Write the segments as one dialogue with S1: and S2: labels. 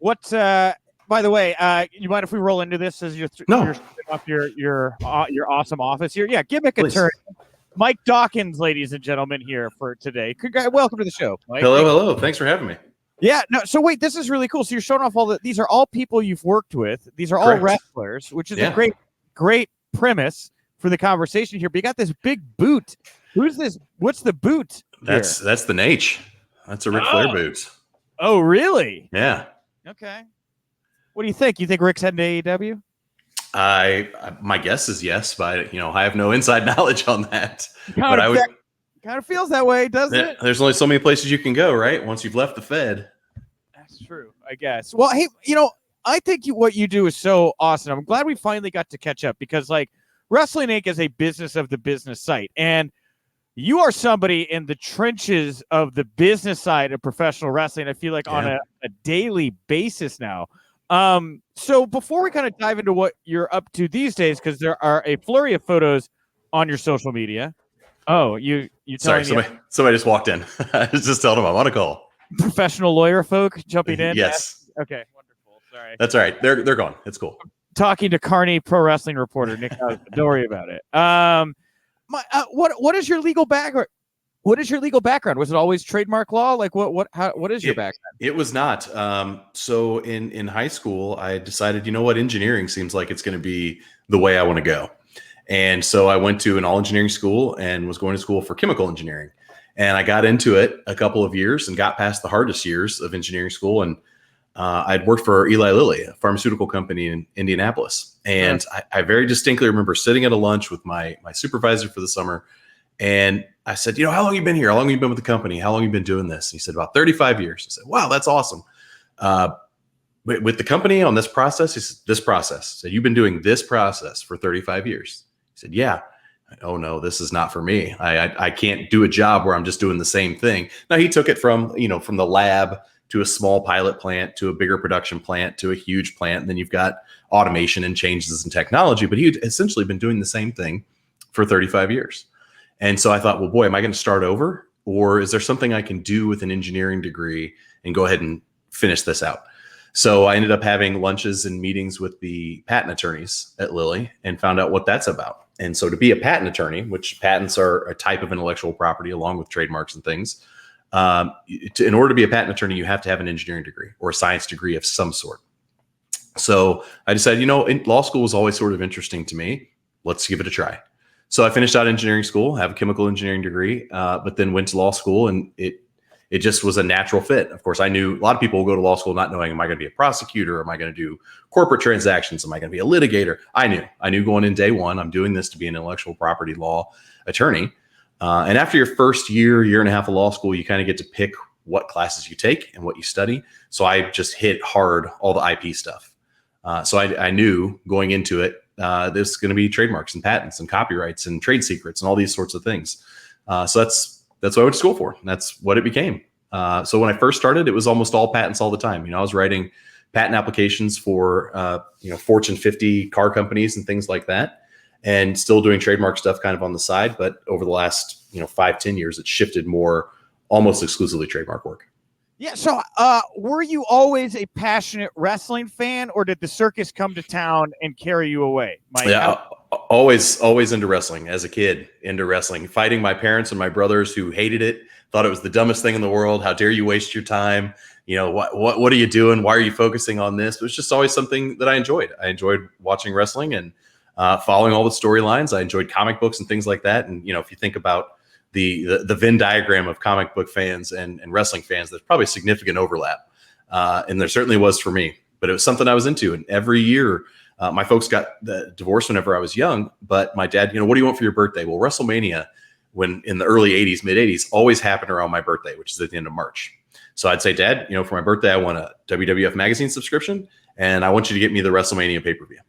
S1: What? By the way, you mind if we roll into this as you're
S2: No.
S1: you're off your awesome office here? Yeah, Gimmick
S2: Please.
S1: Attorney, Mike Dockins, ladies and gentlemen, here for today. Welcome to the show, Mike.
S2: Hello. Thanks for having me.
S1: Yeah, no. So wait, this is really cool. So you're showing off these are all people you've worked with. These are all
S2: Correct.
S1: wrestlers, which is a great premise for the conversation here. But you got this big boot. Who's this? What's the boot?
S2: That's the Nate. That's a Ric Flair boot.
S1: Oh, really?
S2: Yeah.
S1: Okay. What do you think? You think Rick's heading to AEW?
S2: My guess is yes, but I have no inside knowledge on that.
S1: Kind of feels that way, doesn't it?
S2: There's only so many places you can go, right? Once you've left the Fed.
S1: That's true, I guess. Well, hey, I think what you do is so awesome. I'm glad we finally got to catch up because, Wrestling Inc. is a business of the business site, and you are somebody in the trenches of the business side of professional wrestling. I feel like on a daily basis now. So before we kind of dive into what you're up to these days, because there are a flurry of photos on your social media. Oh, you
S2: Sorry, somebody just walked in. I was just telling them I'm on a call.
S1: Professional lawyer folk jumping in.
S2: Yes.
S1: Okay, wonderful. Sorry.
S2: That's all right. They're gone. It's cool.
S1: Talking to Carney pro wrestling reporter Nick Hausman. Don't worry about it. What is your legal background? What is your legal background? Was it always trademark law? What is your background?
S2: It was not. So in high school, I decided, engineering seems like it's going to be the way I want to go. And so I went to an all engineering school and was going to school for chemical engineering. And I got into it a couple of years and got past the hardest years of engineering school. And I'd worked for Eli Lilly, a pharmaceutical company in Indianapolis. And I very distinctly remember sitting at a lunch with my supervisor for the summer. And I said, how long have you been here? How long have you been with the company? How long have you been doing this? And he said, about 35 years. I said, wow, that's awesome. With the company on this process, he said, this process. So you've been doing this process for 35 years. He said, yeah. Oh no, this is not for me. I can't do a job where I'm just doing the same thing. Now he took it from the lab to a small pilot plant, to a bigger production plant, to a huge plant. And then you've got automation and changes in technology, but he'd essentially been doing the same thing for 35 years. And so I thought, well, boy, am I going to start over? Or is there something I can do with an engineering degree and go ahead and finish this out? So I ended up having lunches and meetings with the patent attorneys at Lilly and found out what that's about. And so to be a patent attorney, which patents are a type of intellectual property along with trademarks and things, in order to be a patent attorney, you have to have an engineering degree or a science degree of some sort. So I decided, law school was always sort of interesting to me. Let's give it a try. So I finished out engineering school, have a chemical engineering degree, but then went to law school, and it just was a natural fit. Of course, I knew a lot of people will go to law school not knowing, am I going to be a prosecutor? Am I going to do corporate transactions? Am I going to be a litigator? I knew going in day one, I'm doing this to be an intellectual property law attorney. And after your first year and a half of law school, you kind of get to pick what classes you take and what you study. So I just hit hard all the IP stuff. So I knew going into it, there's going to be trademarks and patents and copyrights and trade secrets and all these sorts of things. So that's what I went to school for. And that's what it became. So when I first started, it was almost all patents all the time. I was writing patent applications for, Fortune 50 car companies and things like that, and still doing trademark stuff kind of on the side. But over the last, 5-10 years, it shifted more almost exclusively trademark work.
S1: Yeah. So were you always a passionate wrestling fan, or did the circus come to town and carry you away?
S2: Always into wrestling as a kid, fighting my parents and my brothers who hated it, thought it was the dumbest thing in the world. How dare you waste your time? What are you doing? Why are you focusing on this? It was just always something that I enjoyed. I enjoyed watching wrestling and following all the storylines. I enjoyed comic books and things like that. And, if you think about the Venn diagram of comic book fans and wrestling fans, there's probably significant overlap. And there certainly was for me, but it was something I was into. And every year, my folks got divorced whenever I was young, but my dad, what do you want for your birthday? Well, WrestleMania, when in the early 80s, mid 80s, always happened around my birthday, which is at the end of March. So I'd say, Dad, for my birthday, I want a WWF magazine subscription, and I want you to get me the WrestleMania pay-per-view.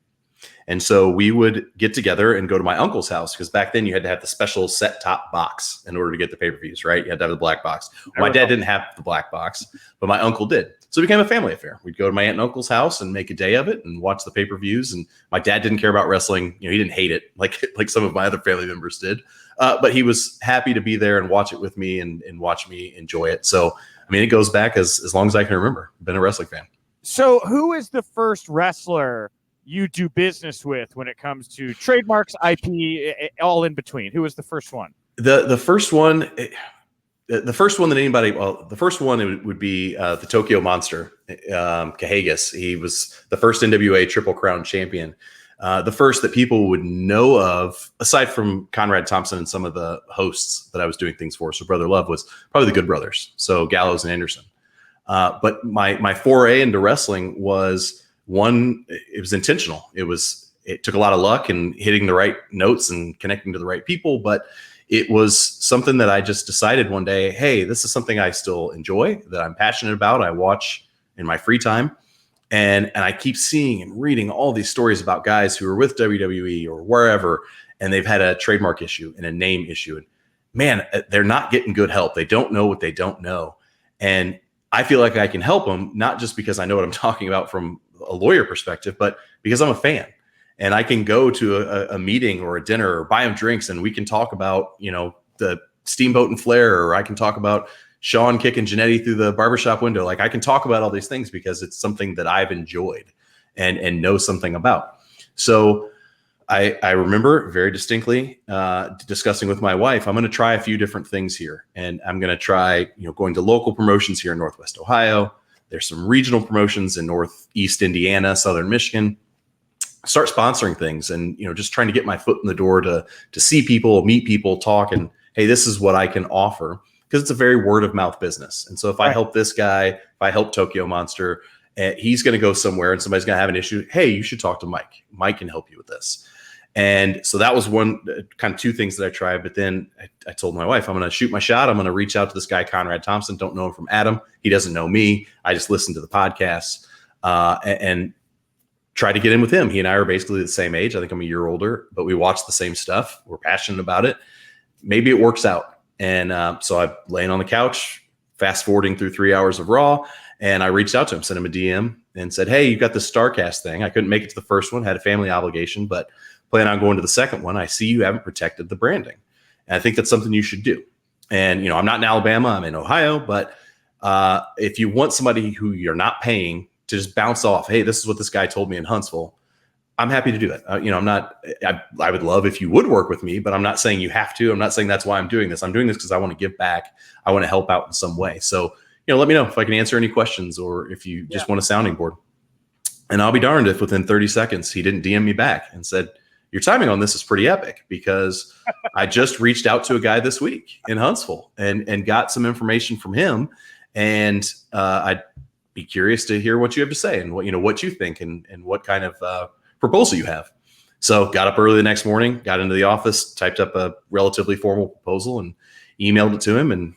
S2: And so we would get together and go to my uncle's house, because back then you had to have the special set-top box in order to get the pay-per-views, right? You had to have the black box. My dad didn't have the black box, but my uncle did. So it became a family affair. We'd go to my aunt and uncle's house and make a day of it and watch the pay-per-views. And my dad didn't care about wrestling. He didn't hate it like some of my other family members did. But he was happy to be there and watch it with me and watch me enjoy it. So, it goes back as long as I can remember. I've been a wrestling fan.
S1: So who is the first wrestler you do business with when it comes to trademarks, IP, all in between? Who was the first one?
S2: The first one, the first one that anybody, well, the first one would be the Tokyo Monster, Cahagas. He was the first NWA Triple Crown champion. The first that people would know of, aside from Conrad Thompson and some of the hosts that I was doing things for, so Brother Love, was probably the Good Brothers, so Gallows and Anderson. But my foray into wrestling was one, it was intentional. It took a lot of luck and hitting the right notes and connecting to the right people, but it was something that I just decided one day, hey, this is something I still enjoy, that I'm passionate about. I watch in my free time. And I keep seeing and reading all these stories about guys who are with WWE or wherever, and they've had a trademark issue and a name issue. And man, they're not getting good help. They don't know what they don't know. And I feel like I can help them, not just because I know what I'm talking about from a lawyer perspective, but because I'm a fan. And I can go to a meeting or a dinner or buy them drinks, and we can talk about, the Steamboat and Flair, or I can talk about Sean kicking Jannetty through the barbershop window. Like, I can talk about all these things because it's something that I've enjoyed and know something about. So I remember very distinctly discussing with my wife, I'm going to try a few different things here. And I'm going to try, going to local promotions here in Northwest Ohio. There's some regional promotions in Northeast Indiana, Southern Michigan. Start sponsoring things and, just trying to get my foot in the door to see people, meet people, talk, and hey, this is what I can offer. Because it's a very word of mouth business. And so if I help this guy, if I help Tokyo Monster, he's going to go somewhere and somebody's going to have an issue. Hey, you should talk to Mike. Mike can help you with this. And so that was one kind of two things that I tried. But then I told my wife, I'm going to shoot my shot. I'm going to reach out to this guy, Conrad Thompson. Don't know him from Adam. He doesn't know me. I just listened to the podcast and try to get in with him. He and I are basically the same age. I think I'm a year older, but we watch the same stuff. We're passionate about it. Maybe it works out. And so I'm laying on the couch, fast forwarding through 3 hours of Raw, and I reached out to him, sent him a DM, and said, hey, you've got this StarCast thing. I couldn't make it to the first one, had a family obligation, but plan on going to the second one. I see you haven't protected the branding. And I think that's something you should do. And, I'm not in Alabama, I'm in Ohio, but if you want somebody who you're not paying to just bounce off, hey, this is what this guy told me in Huntsville, I'm happy to do it. I'm not, I would love if you would work with me, but I'm not saying you have to. I'm not saying that's why I'm doing this. I'm doing this because I want to give back. I want to help out in some way. So, let me know if I can answer any questions or if you just want a sounding board. And I'll be darned if within 30 seconds, he didn't DM me back and said, your timing on this is pretty epic, because I just reached out to a guy this week in Huntsville and got some information from him. And I'd be curious to hear what you have to say and what you think and what kind of, proposal you have. So got up early the next morning, got into the office, typed up a relatively formal proposal and emailed it to him, and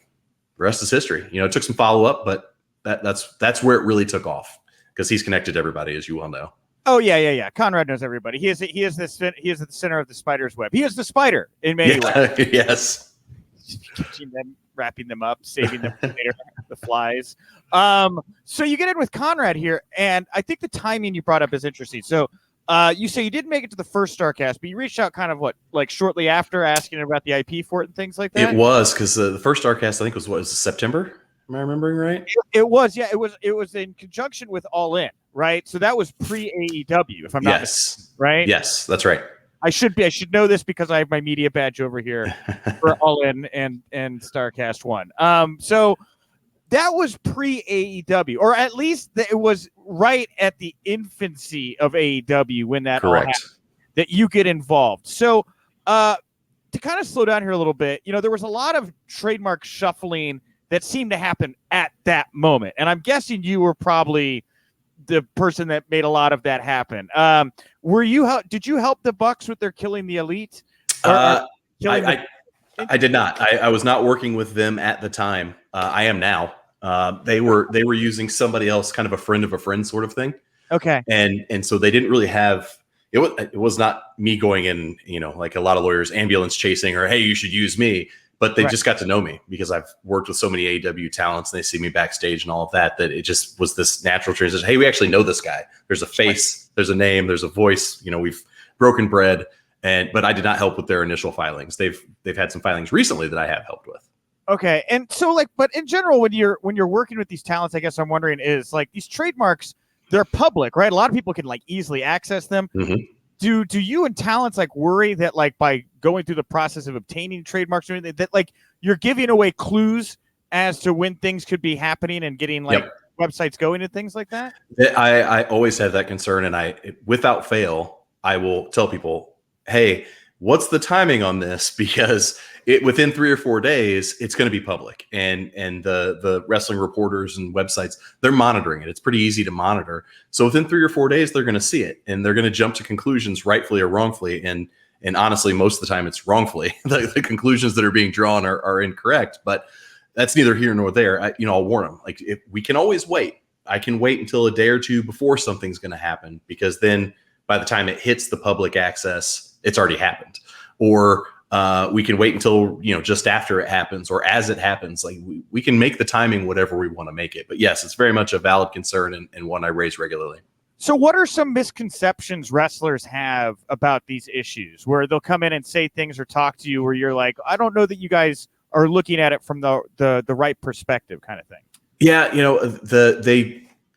S2: the rest is history. It took some follow-up, but that's where it really took off, because he's connected to everybody, as you well know.
S1: Oh yeah. Conrad knows everybody. He is at the center of the spider's web. He is the spider in many ways.
S2: Yes.
S1: Catching them, wrapping them up, saving them for later, the flies. So you get in with Conrad here, and I think the timing you brought up is interesting. So you say you didn't make it to the first StarCast, but you reached out kind of shortly after, asking about the IP for it and things like that?
S2: It was, because the first StarCast, I think was September? Am I remembering right?
S1: It was, yeah. It was in conjunction with All In, right? So that was pre-AEW, if I'm not mistaken, right?
S2: Yes, that's right.
S1: I should know this because I have my media badge over here for All In and StarCast 1. So that was pre-AEW, or at least it was right at the infancy of AEW when that all happened, that you get involved. So to kind of slow down here a little bit, there was a lot of trademark shuffling that seemed to happen at that moment. And I'm guessing you were probably the person that made a lot of that happen. Did you help the Bucks with their Killing the Elite?
S2: I did not. I was not working with them at the time. I am now. They were using somebody else, kind of a friend of a friend sort of thing.
S1: Okay.
S2: And so they didn't really have it. It was not me going in, like a lot of lawyers, ambulance chasing, or hey, you should use me. But they just got to know me because I've worked with so many AEW talents, and they see me backstage and all of that it just was this natural transition. Hey, we actually know this guy. There's a face, there's a name, there's a voice. We've broken bread. But I did not help with their initial filings. They've had some filings recently that I have helped with.
S1: Okay. And so but in general, when you're working with these talents, I guess I'm wondering is these trademarks, they're public, right? A lot of people can like easily access them.
S2: Mm-hmm.
S1: Do you and talents like worry that like by going through the process of obtaining trademarks or anything, that like you're giving away clues as to when things could be happening and getting like websites going and things like that?
S2: I always have that concern, and without fail, I will tell people, hey, what's the timing on this? Because within 3 or 4 days, it's going to be public, and the wrestling reporters and websites, they're monitoring it. It's pretty easy to monitor. So within 3 or 4 days, they're going to see it, and they're going to jump to conclusions, rightfully or wrongfully. And honestly, most of the time, it's wrongfully. The conclusions that are being drawn are incorrect, but that's neither here nor there. I'll warn them. Like, if we can always wait. I can wait until a day or two before something's going to happen, because then by the time it hits the public access, it's already happened. Or we can wait until, just after it happens or as it happens. Like, we can make the timing whatever we want to make it. But yes, it's very much a valid concern and one I raise regularly.
S1: So what are some misconceptions wrestlers have about these issues where they'll come in and say things or talk to you where you're like, I don't know that you guys are looking at it from the right perspective, kind of thing?
S2: Yeah,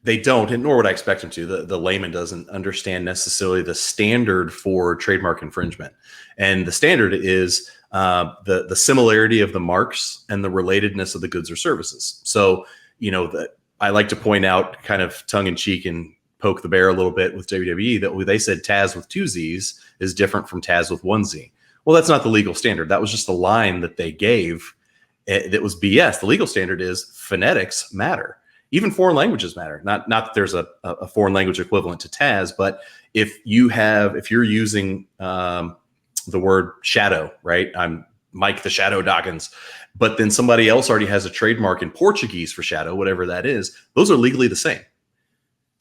S2: they don't, and nor would I expect them to. The layman doesn't understand necessarily the standard for trademark infringement, and the standard is the similarity of the marks and the relatedness of the goods or services. So, I like to point out, kind of tongue in cheek and poke the bear a little bit with WWE, that they said Taz with 2 Z's is different from Taz with 1 Z. Well, that's not the legal standard. That was just a line that they gave. That was BS. The legal standard is phonetics matter. Even foreign languages matter. Not that there's a foreign language equivalent to Taz, but if you're using the word shadow, right? I'm Mike the Shadow Dockins, but then somebody else already has a trademark in Portuguese for shadow, whatever that is. Those are legally the same.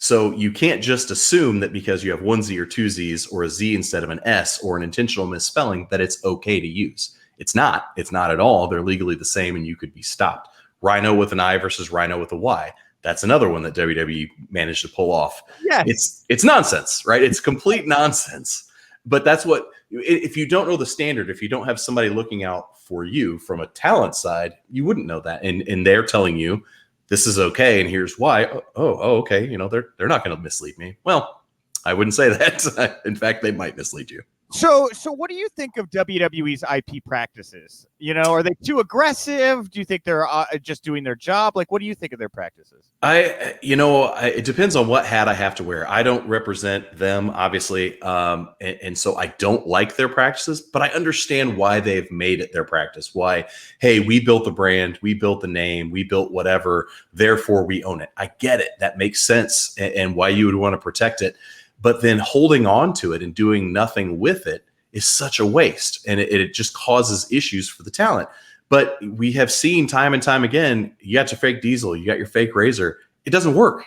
S2: So you can't just assume that because you have 1 Z or 2 Z's or a Z instead of an S or an intentional misspelling that it's okay to use. It's not. It's not at all. They're legally the same, and you could be stopped. Rhino with an I versus Rhino with a Y. That's another one that WWE managed to pull off.
S1: Yeah,
S2: it's nonsense, right? It's complete nonsense. But that's what, if you don't know the standard, if you don't have somebody looking out for you from a talent side, you wouldn't know that. And they're telling you this is okay, and here's why. Okay. They're not going to mislead me. Well, I wouldn't say that. In fact, they might mislead you.
S1: So what do you think of WWE's IP practices? Are they too aggressive? Do you think they're just doing their job? Like, what do you think of their practices?
S2: It depends on what hat I have to wear. I don't represent them, obviously, and so I don't like their practices, but I understand why they've made it their practice. Why, hey, we built the brand, we built the name, we built whatever, therefore we own it. I get it. That makes sense, and why you would want to protect it. But then holding on to it and doing nothing with it is such a waste. And it just causes issues for the talent. But we have seen time and time again, you got your fake Diesel, you got your fake Razor. It doesn't work,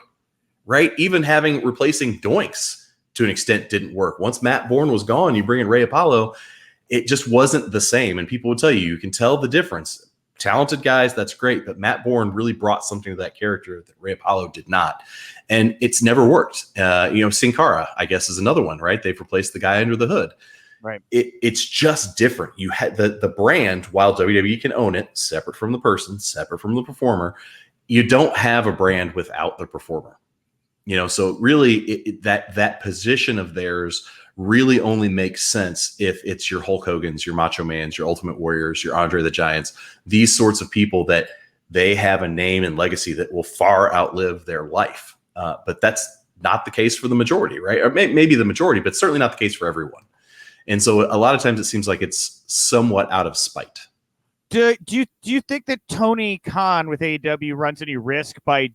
S2: right? Even replacing Doinks to an extent didn't work. Once Matt Bourne was gone, you bring in Ray Apollo, it just wasn't the same. And people would tell you can tell the difference. Talented guys, that's great. But Matt Bourne really brought something to that character that Ray Apollo did not. And it's never worked. Sin Cara, I guess, is another one, right? They've replaced the guy under the hood.
S1: Right.
S2: It's just different. You had the brand, while WWE can own it, separate from the person, separate from the performer, you don't have a brand without the performer. So really that position of theirs really only makes sense if it's your Hulk Hogan's, your Macho Man's, your Ultimate Warriors, your Andre the Giants, these sorts of people that they have a name and legacy that will far outlive their life. But that's not the case for the majority, right? Or maybe the majority, but certainly not the case for everyone. And so a lot of times it seems like it's somewhat out of spite.
S1: Do you think that Tony Khan with AEW runs any risk by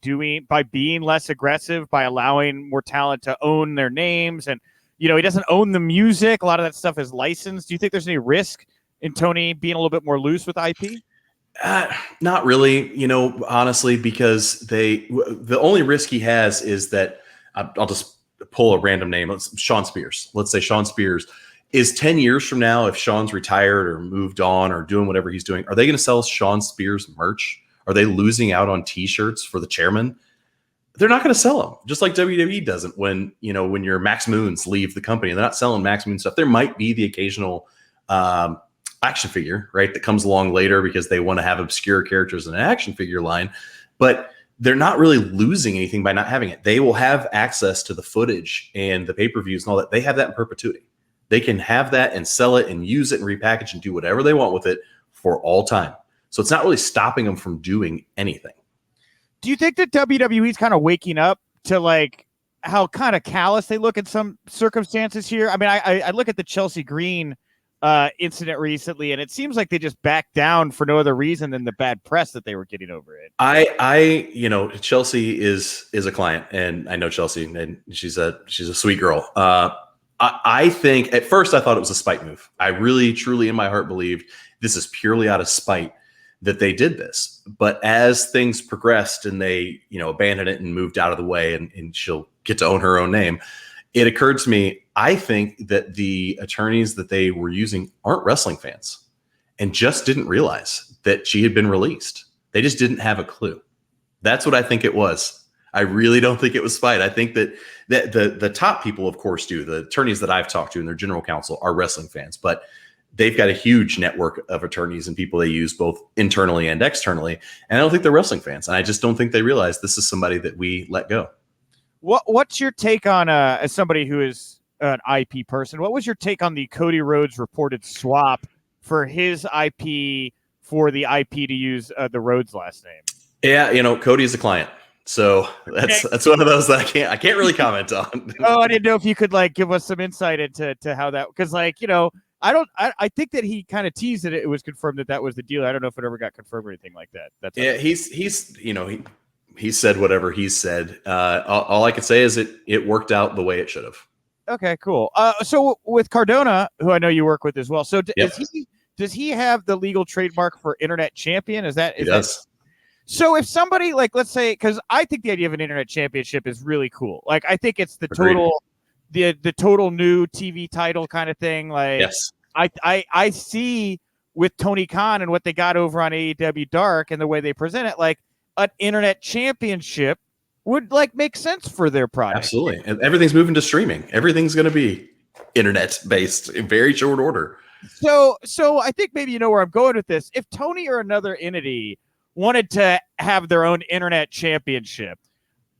S1: being less aggressive, by allowing more talent to own their names? And he doesn't own the music. A lot of that stuff is licensed. Do you think there's any risk in Tony being a little bit more loose with IP?
S2: Not really, honestly, because the only risk he has is that I'll just pull a random name. Sean Spears. Let's say Sean Spears is 10 years from now, if Sean's retired or moved on or doing whatever he's doing, are they going to sell Sean Spears merch? Are they losing out on T-shirts for the chairman? They're not going to sell them, just like WWE doesn't when your Max Moons leave the company. They're not selling Max Moon stuff. There might be the occasional action figure, right, that comes along later because they want to have obscure characters in an action figure line. But they're not really losing anything by not having it. They will have access to the footage and the pay-per-views and all that. They have that in perpetuity. They can have that and sell it and use it and repackage and do whatever they want with it for all time. So it's not really stopping them from doing anything.
S1: Do you think that WWE's kind of waking up to like how kind of callous they look in some circumstances here? I mean, I look at the Chelsea Green incident recently, and it seems like they just backed down for no other reason than the bad press that they were getting over it.
S2: Chelsea is a client, and I know Chelsea, and she's a sweet girl. I think at first I thought it was a spite move. I really, truly in my heart believed this is purely out of spite that they did this. But as things progressed and they, abandoned it and moved out of the way, and she'll get to own her own name, it occurred to me, I think that the attorneys that they were using aren't wrestling fans and just didn't realize that she had been released. They just didn't have a clue. That's what I think it was. I really don't think it was spite. I think that the top people, of course, do. The attorneys that I've talked to and their general counsel are wrestling fans, but they've got a huge network of attorneys and people they use both internally and externally. And I don't think they're wrestling fans. And I just don't think they realize this is somebody that we let go.
S1: What's your take on, as somebody who is an IP person, what was your take on the Cody Rhodes reported swap for his IP for the IP to use the Rhodes last name?
S2: Yeah, Cody is a client. So that's one of those that I can't really comment on.
S1: Oh, I didn't know if you could give us some insight into how that, because I think that he kind of teased that it was confirmed that was the deal. I don't know if it ever got confirmed or anything like that.
S2: He said whatever he said. All I can say is it worked out the way it should have.
S1: Okay, cool. So with Cardona, who I know you work with as well. So does he have the legal trademark for Internet Champion? He does. So if somebody let's say, because I think the idea of an Internet Championship is really cool. I think it's the total, the total new TV title kind of thing.
S2: Yes.
S1: I see with Tony Khan and what they got over on AEW Dark and the way they present it, an Internet Championship would make sense for their product.
S2: Absolutely. And everything's moving to streaming. Everything's going to be internet based in very short order.
S1: So I think maybe you know where I'm going with this. If Tony or another entity wanted to have their own Internet Championship,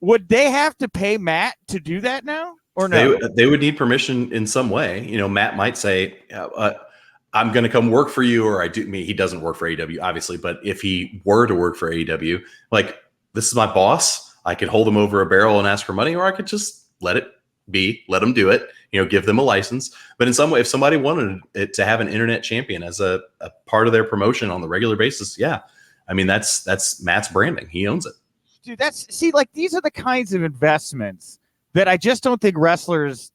S1: would they have to pay Matt to do that now or no?
S2: They would need permission in some way. Matt might say, I'm going to come work for you, or he doesn't work for AEW, obviously, but if he were to work for AEW, this is my boss. I could hold him over a barrel and ask for money, or I could just let it be, let them do it, give them a license. But in some way, if somebody wanted it to have an Internet Champion as a part of their promotion on the regular basis, yeah. I mean, that's Matt's branding. He owns it.
S1: Dude, these are the kinds of investments that I just don't think wrestlers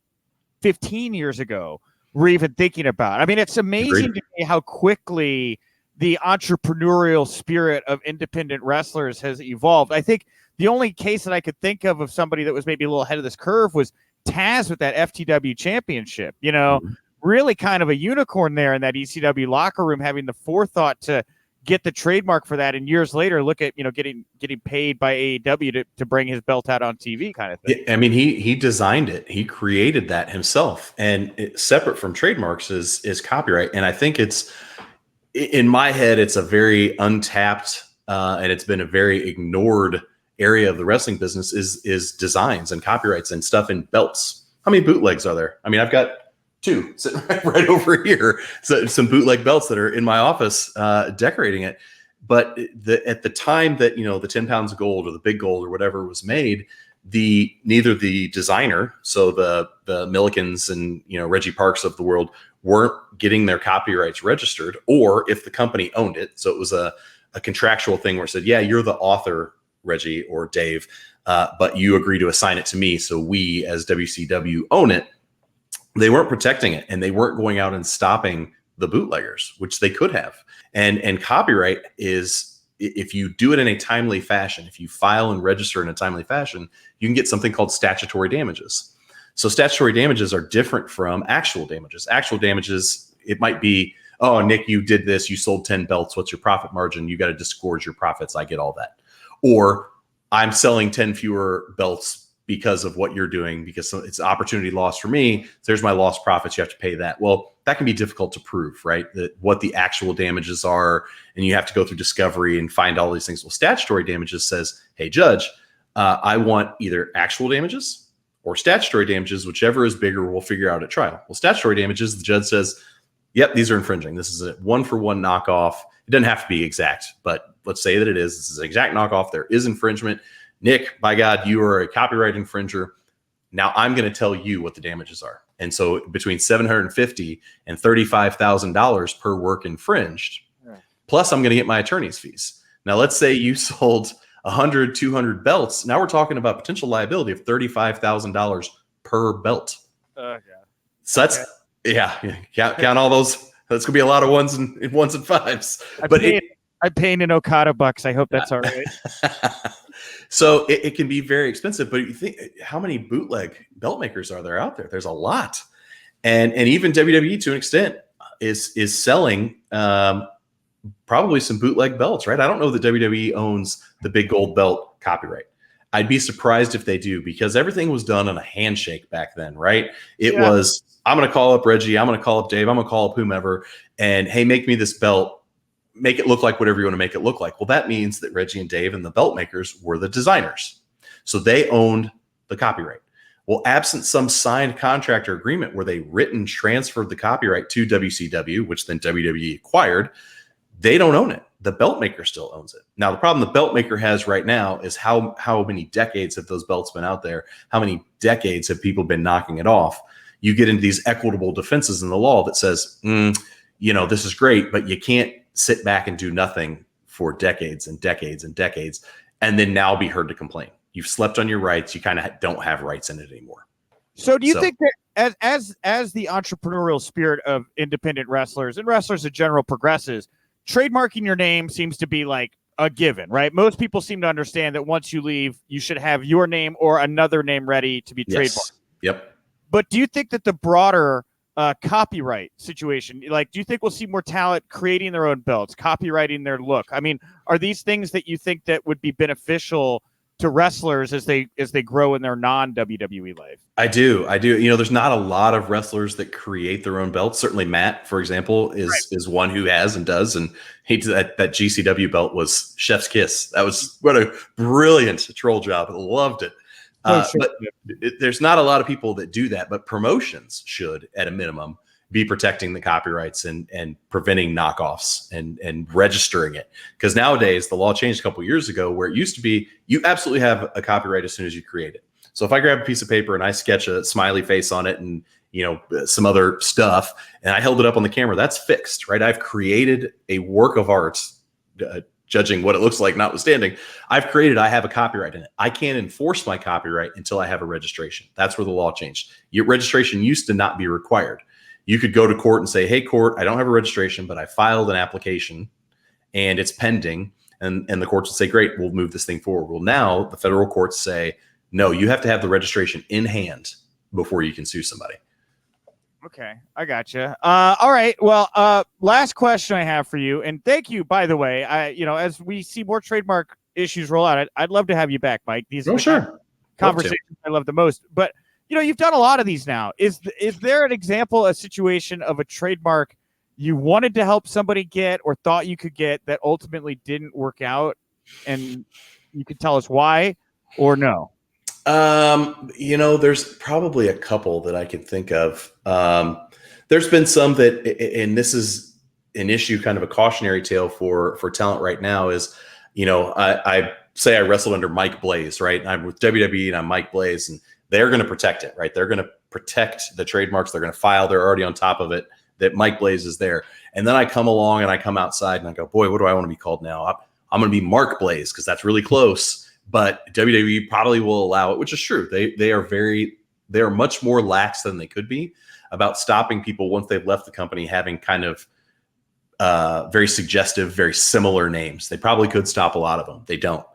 S1: 15 years ago were even thinking about. I mean, it's amazing to me how quickly the entrepreneurial spirit of independent wrestlers has evolved. I think the only case that I could think of somebody that was maybe a little ahead of this curve was Taz with that FTW championship, really kind of a unicorn there in that ECW locker room, having the forethought to get the trademark for that, and years later look at getting paid by AEW to bring his belt out on TV kind of thing.
S2: I mean, he designed it, he created that himself, and separate from trademarks is copyright. And I think it's, in my head, it's a very untapped and it's been a very ignored area of the wrestling business is designs and copyrights and stuff in belts. How many bootlegs are there? I mean, I've got 2 sitting right over here. So some bootleg belts that are in my office decorating it. But at the time that, the 10 pounds of gold or the big gold or whatever was made, neither the designer, so the Millikens and, Reggie Parks of the world, weren't getting their copyrights registered, or if the company owned it. So it was a contractual thing where it said, yeah, you're the author, Reggie or Dave, but you agree to assign it to me. So we as WCW own it. They weren't protecting it, and they weren't going out and stopping the bootleggers, which they could have. And copyright is, if you do it in a timely fashion, if you file and register in a timely fashion, you can get something called statutory damages. So statutory damages are different from actual damages. Actual damages, it might be, oh, Nick, you did this, you sold 10 belts. What's your profit margin? You got to disgorge your profits. I get all that. Or I'm selling 10 fewer belts because of what you're doing, because it's opportunity loss for me. So there's my lost profits. You have to pay that. Well, that can be difficult to prove, right? That what the actual damages are, and you have to go through discovery and find all these things. Well, statutory damages says, hey, judge, I want either actual damages or statutory damages, whichever is bigger, we'll figure out at trial. Well, statutory damages, the judge says, yep, these are infringing. This is a 1-for-1 knockoff. It doesn't have to be exact, but let's say that it is. This is an exact knockoff. There is infringement. Nick, by God, you are a copyright infringer. Now I'm going to tell you what the damages are. And so between $750 and $35,000 per work infringed, plus I'm going to get my attorney's fees. Now, let's say you sold 100, 200 belts. Now we're talking about potential liability of $35,000 per belt. So that's, count all those. That's going to be a lot of ones and fives.
S1: I'm paying in Okada bucks. I hope that's all right.
S2: So it can be very expensive, but you think, how many bootleg belt makers are there out there? There's a lot. And even WWE to an extent is selling probably some bootleg belts, right? I don't know that WWE owns the big gold belt copyright. I'd be surprised if they do, because everything was done on a handshake back then, right? It was, I'm going to call up Reggie, I'm going to call up Dave, I'm going to call up whomever, and hey, make me this belt. Make it look like whatever you want to make it look like. Well, that means that Reggie and Dave and the belt makers were the designers. So they owned the copyright. Well, absent some signed contract or agreement where they written transferred the copyright to WCW, which then WWE acquired, they don't own it. The belt maker still owns it. Now, the problem the belt maker has right now is how many decades have those belts been out there? How many decades have people been knocking it off? You get into these equitable defenses in the law that says, this is great, but you can't sit back and do nothing for decades and decades and decades, and then now be heard to complain. You've slept on your rights. You kind of don't have rights in it anymore.
S1: So do you think that as the entrepreneurial spirit of independent wrestlers and wrestlers in general progresses, trademarking your name seems to be like a given, right? Most people seem to understand that once you leave, you should have your name or another name ready to be trademarked.
S2: Yep.
S1: But do you think that the broader copyright situation, like, do you think we'll see more talent creating their own belts, copywriting their look? I mean, are these things that you think that would be beneficial to wrestlers as they grow in their non-WWE life? I do. There's not a lot of wrestlers that create their own belts. Certainly Matt, for example, is one who has and does. And that GCW belt was chef's kiss. That was what a brilliant troll job. I loved it. But there's not a lot of people that do that, but promotions should, at a minimum, be protecting the copyrights and preventing knockoffs and registering it. Because nowadays, the law changed a couple of years ago, where it used to be you absolutely have a copyright as soon as you create it. So if I grab a piece of paper and I sketch a smiley face on it and some other stuff, and I held it up on the camera, that's fixed, right? I've created a work of art, judging what it looks like notwithstanding. I have a copyright in it. I can't enforce my copyright until I have a registration. That's where the law changed. Your registration used to not be required. You could go to court and say, hey, court, I don't have a registration, but I filed an application and it's pending. And the courts would say, great, we'll move this thing forward. Well, now the federal courts say, no, you have to have the registration in hand before you can sue somebody. Okay, I gotcha. All right. Well, last question I have for you, and thank you, by the way. As we see more trademark issues roll out, I'd love to have you back, Mike. These are conversations I love the most. But you've done a lot of these now. Is there an example, a situation of a trademark you wanted to help somebody get or thought you could get that ultimately didn't work out, and you could tell us why or no? There's probably a couple that I can think of. There's been some that, and this is an issue, kind of a cautionary tale for talent right now is, I say I wrestled under Mike Blaze, right? I'm with WWE and I'm Mike Blaze, and they're going to protect it, right? They're going to protect the trademarks. They're going to file. They're already on top of it that Mike Blaze is there. And then I come along and I come outside and I go, boy, what do I want to be called now? I'm going to be Mark Blaze because that's really close. But WWE probably will allow it, which is true. They are much more lax than they could be about stopping people once they've left the company having kind of very suggestive, very similar names. They probably could stop a lot of them. They don't.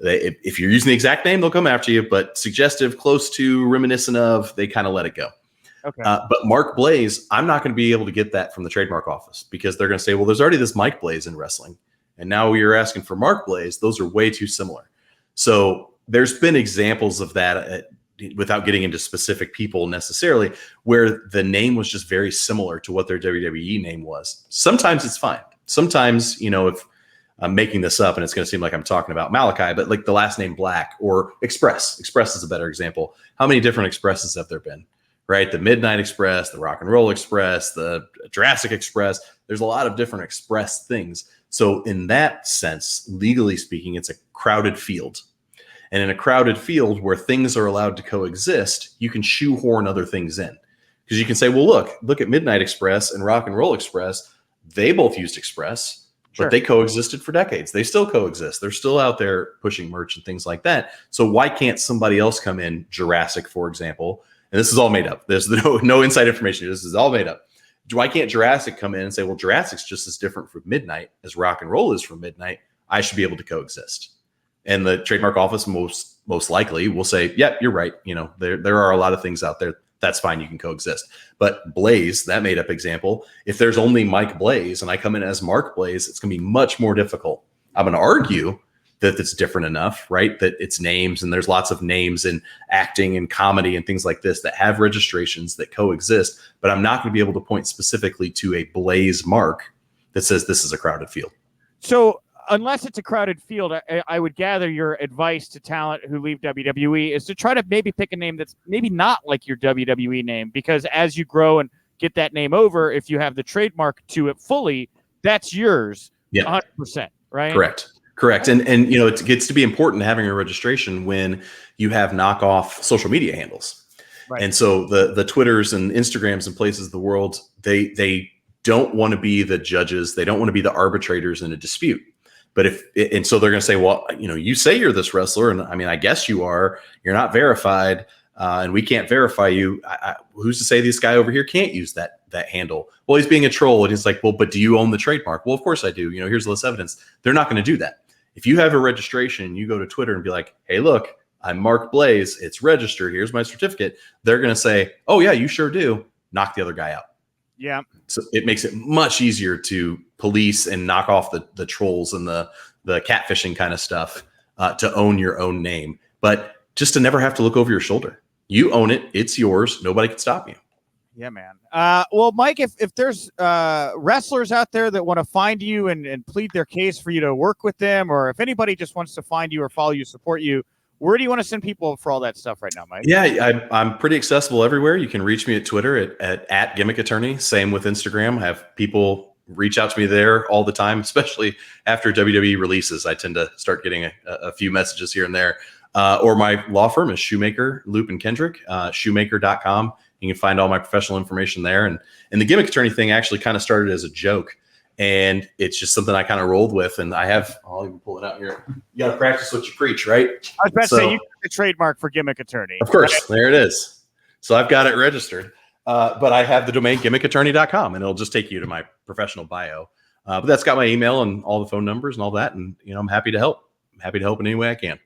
S1: If you're using the exact name, they'll come after you. But suggestive, close to, reminiscent of, they kind of let it go. Okay. But Mark Blaze, I'm not going to be able to get that from the trademark office because they're going to say, well, there's already this Mike Blaze in wrestling, and now you're asking for Mark Blaze. Those are way too similar. So
S2: there's been examples of that without getting into specific people necessarily, where the name was just very similar to what their WWE name was. Sometimes it's fine. Sometimes, if I'm making this up and it's going to seem like I'm talking about Malachi, but like the last name Black or Express is a better example. How many different Expresses have there been, right? The Midnight Express, the Rock and Roll Express, the Jurassic Express. There's a lot of different Express things. So in that sense, legally speaking, it's a crowded field. And in a crowded field where things are allowed to coexist, you can shoehorn other things in. Because you can say, well, look at Midnight Express and Rock and Roll Express. They both used Express.
S1: Sure.
S2: But they coexisted for decades. They still coexist. They're still out there pushing merch and things like that. So why can't somebody else come in, Jurassic, for example? And this is all made up. There's no inside information. This is all made up. Why can't Jurassic come in and say, well, Jurassic's just as different from Midnight as Rock and Roll is from Midnight. I should be able to coexist. And the trademark office most likely will say, yep, you're right. There are a lot of things out there. That's fine. You can coexist. But Blaze, that made up example, if there's only Mike Blaze and I come in as Mark Blaze, it's going to be much more difficult. I'm going to argue that it's different enough, right? That it's names, and there's lots of names in acting and comedy and things like this that have registrations that coexist, but I'm not going to be able to point specifically to a Blaze mark that says this is a crowded field.
S1: So unless it's a crowded field, I would gather your advice to talent who leave WWE is to try to maybe pick a name that's maybe not like your WWE name, because as you grow and get that name over, if you have the trademark to it fully, that's yours.
S2: Yeah.
S1: 100%, right?
S2: Correct. And it gets to be important having a registration when you have knockoff social media handles. Right. And so the Twitters and Instagrams and places of the world, they don't want to be the judges. They don't want to be the arbitrators in a dispute. But so they're going to say, well, you say you're this wrestler, and I mean, I guess you are. You're not verified, and we can't verify you. Who's to say this guy over here can't use that handle? Well, he's being a troll, and he's like, well, but do you own the trademark? Well, of course I do. Here's less evidence. They're not going to do that. If you have a registration, you go to Twitter and be like, hey, look, I'm Mark Blaze. It's registered. Here's my certificate. They're going to say, oh yeah, you sure do. Knock the other guy out.
S1: Yeah.
S2: So it makes it much easier to police and knock off the trolls and the catfishing kind of stuff, to own your own name, but just to never have to look over your shoulder. You own it. It's yours. Nobody can stop you.
S1: Yeah, man. Well, Mike, if there's wrestlers out there that want to find you and plead their case for you to work with them, or if anybody just wants to find you or follow you, support you, where do you want to send people for all that stuff right now, Mike?
S2: Yeah, I'm pretty accessible everywhere. You can reach me at Twitter at Gimmick Attorney. Same with Instagram. I have people reach out to me there all the time, especially after WWE releases. I tend to start getting a few messages here and there. Or my law firm is Shoemaker, Loop and Kendrick, shoemaker.com. You can find all my professional information there. And the Gimmick Attorney thing actually kind of started as a joke. And it's just something I kind of rolled with. And I'll even pull it out here. You got to practice what you preach, right?
S1: I was about to say, you got the trademark for Gimmick Attorney.
S2: Of course. Right? There it is. So I've got it registered. But I have the domain gimmickattorney.com, and it'll just take you to my professional bio. But that's got my email and all the phone numbers and all that. And, I'm happy to help. I'm happy to help in any way I can.